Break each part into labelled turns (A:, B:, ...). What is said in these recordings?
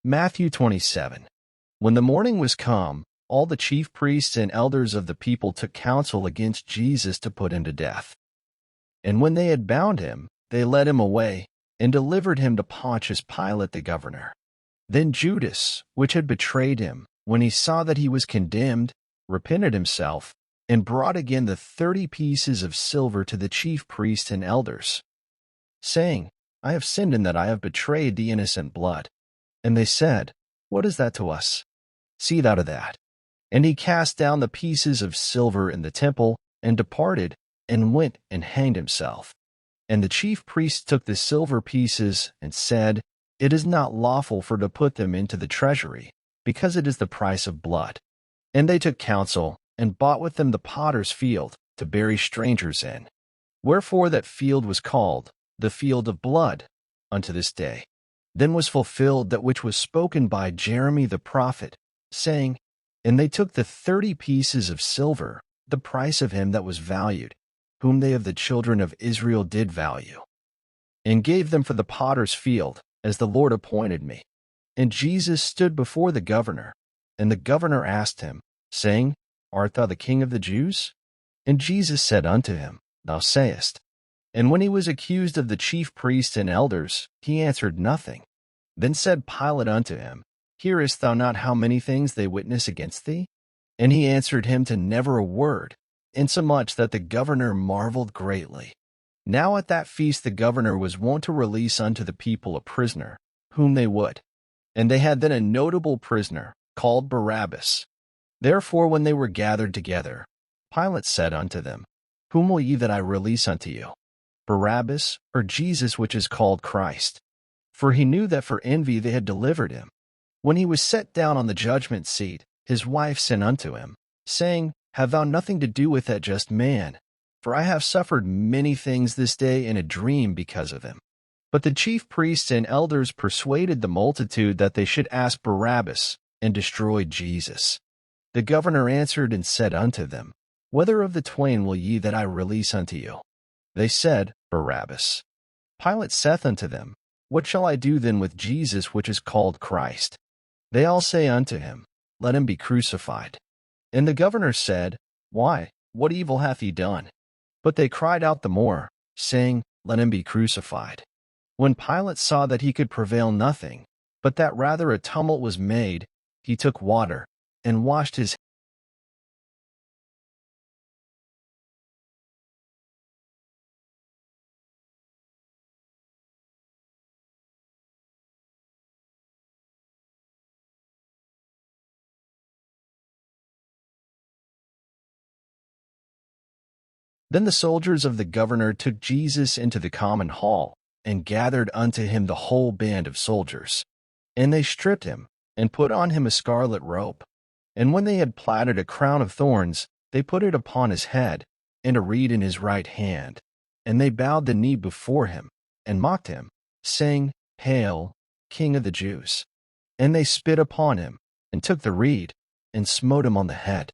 A: Matthew 27. When the morning was come, all the chief priests and elders of the people took counsel against Jesus to put him to death. And when they had bound him, they led him away, and delivered him to Pontius Pilate the governor. Then Judas, which had betrayed him, when he saw that he was condemned, repented himself, and brought again the 30 pieces of silver to the chief priests and elders, saying, I have sinned in that I have betrayed the innocent blood. And they said, What is that to us? See thou to that. And he cast down the pieces of silver in the temple, and departed, and went and hanged himself. And the chief priests took the silver pieces, and said, It is not lawful for to put them into the treasury, because it is the price of blood. And they took counsel, and bought with them the potter's field, to bury strangers in. Wherefore that field was called, the field of blood, unto this day. Then was fulfilled that which was spoken by Jeremy the prophet, saying, And they took the 30 pieces of silver, the price of him that was valued, whom they of the children of Israel did value, and gave them for the potter's field, as the Lord appointed me. And Jesus stood before the governor, and the governor asked him, saying, Art thou the King of the Jews? And Jesus said unto him, Thou sayest. And when he was accused of the chief priests and elders, he answered nothing. Then said Pilate unto him, Hearest thou not how many things they witness against thee? And he answered him to never a word, insomuch that the governor marveled greatly. Now at that feast the governor was wont to release unto the people a prisoner, whom they would. And they had then a notable prisoner, called Barabbas. Therefore when they were gathered together, Pilate said unto them, Whom will ye that I release unto you? Barabbas, or Jesus which is called Christ? For he knew that for envy they had delivered him. When he was set down on the judgment seat, his wife sent unto him, saying, Have thou nothing to do with that just man? For I have suffered many things this day in a dream because of him. But the chief priests and elders persuaded the multitude that they should ask Barabbas, and destroy Jesus. The governor answered and said unto them, Whether of the twain will ye that I release unto you? They said, Barabbas. Pilate saith unto them, What shall I do then with Jesus which is called Christ? They all say unto him, Let him be crucified. And the governor said, Why, what evil hath he done? But they cried out the more, saying, Let him be crucified. When Pilate saw that he could prevail nothing, but that rather a tumult was made, he took water, and washed his hands. Then the soldiers of the governor took Jesus into the common hall, and gathered unto him the whole band of soldiers. And they stripped him, and put on him a scarlet robe. And when they had plaited a crown of thorns, they put it upon his head, and a reed in his right hand. And they bowed the knee before him, and mocked him, saying, Hail, King of the Jews! And they spit upon him, and took the reed, and smote him on the head.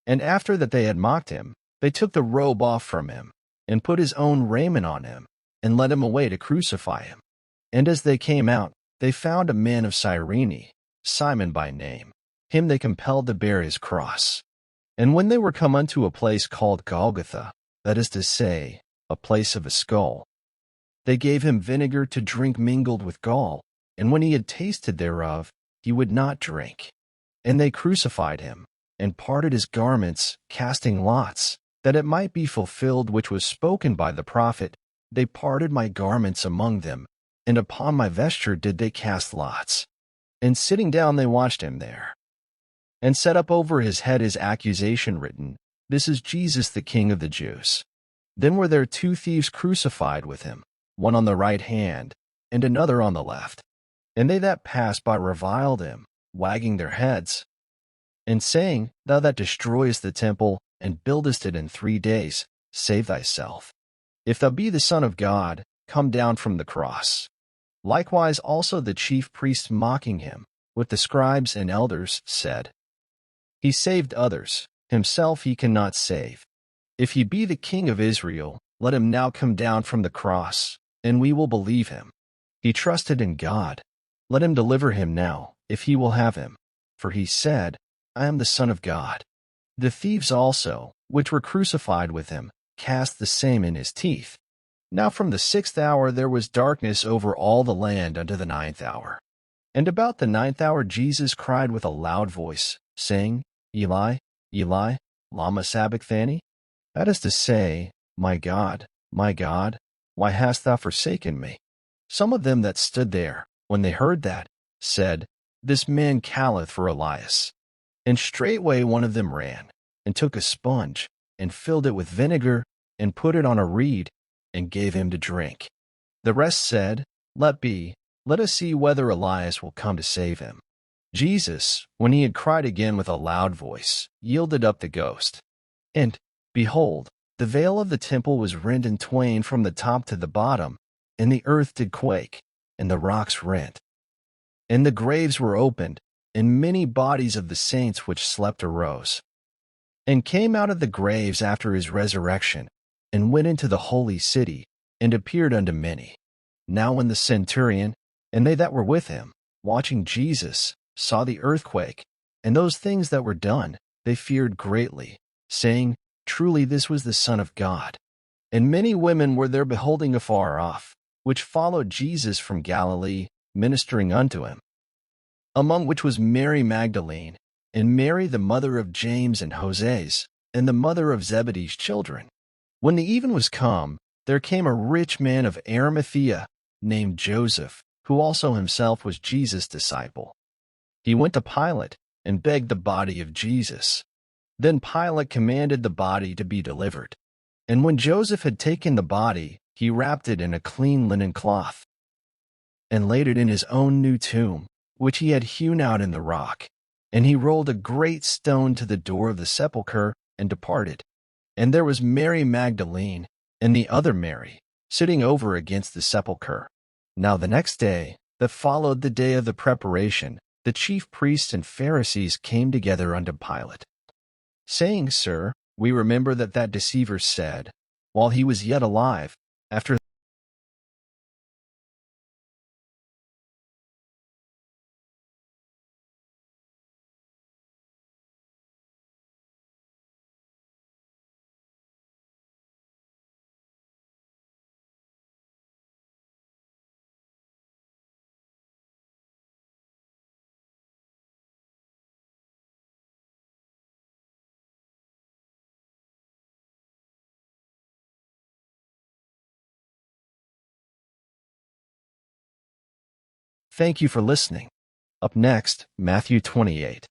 A: And after that they had mocked him, they took the robe off from him, and put his own raiment on him, and led him away to crucify him. And as they came out, they found a man of Cyrene, Simon by name. Him they compelled to bear his cross. And when they were come unto a place called Golgotha, that is to say, a place of a skull, they gave him vinegar to drink mingled with gall, and when he had tasted thereof, he would not drink. And they crucified him, and parted his garments, casting lots, that it might be fulfilled which was spoken by the prophet, They parted my garments among them, and upon my vesture did they cast lots. And sitting down they watched him there. And set up over his head his accusation written, This is Jesus the King of the Jews. Then were there 2 thieves crucified with him, one on the right hand, and another on the left. And they that passed by reviled him, wagging their heads, and saying, Thou that destroyest the temple, and buildest it in 3 days, save thyself. If thou be the Son of God, come down from the cross. Likewise also the chief priests mocking him, with the scribes and elders, said, He saved others, himself he cannot save. If he be the King of Israel, let him now come down from the cross, and we will believe him. He trusted in God. Let him deliver him now, if he will have him. For he said, I am the Son of God. The thieves also, which were crucified with him, cast the same in his teeth. Now from the 6th hour there was darkness over all the land unto the 9th hour. And about the 9th hour Jesus cried with a loud voice, saying, Eli, Eli, lama sabachthani? That is to say, my God, why hast thou forsaken me? Some of them that stood there, when they heard that, said, This man calleth for Elias. And straightway one of them ran, and took a sponge, and filled it with vinegar, and put it on a reed, and gave him to drink. The rest said, Let be, let us see whether Elias will come to save him. Jesus, when he had cried again with a loud voice, yielded up the ghost. And, behold, the veil of the temple was rent in twain from the top to the bottom, and the earth did quake, and the rocks rent. And the graves were opened, and many bodies of the saints which slept arose, and came out of the graves after his resurrection, and went into the holy city, and appeared unto many. Now when the centurion, and they that were with him, watching Jesus, saw the earthquake, and those things that were done, they feared greatly, saying, Truly this was the Son of God. And many women were there beholding afar off, which followed Jesus from Galilee, ministering unto him, among which was Mary Magdalene, and Mary the mother of James and Joses, and the mother of Zebedee's children. When the even was come, there came a rich man of Arimathea, named Joseph, who also himself was Jesus' disciple. He went to Pilate, and begged the body of Jesus. Then Pilate commanded the body to be delivered. And when Joseph had taken the body, he wrapped it in a clean linen cloth, and laid it in his own new tomb, which he had hewn out in the rock. And he rolled a great stone to the door of the sepulchre, and departed. And there was Mary Magdalene, and the other Mary, sitting over against the sepulchre. Now the next day, that followed the day of the preparation, the chief priests and Pharisees came together unto Pilate, saying, Sir, we remember that deceiver said, while he was yet alive, after Thank you for listening. Up next, Matthew 28.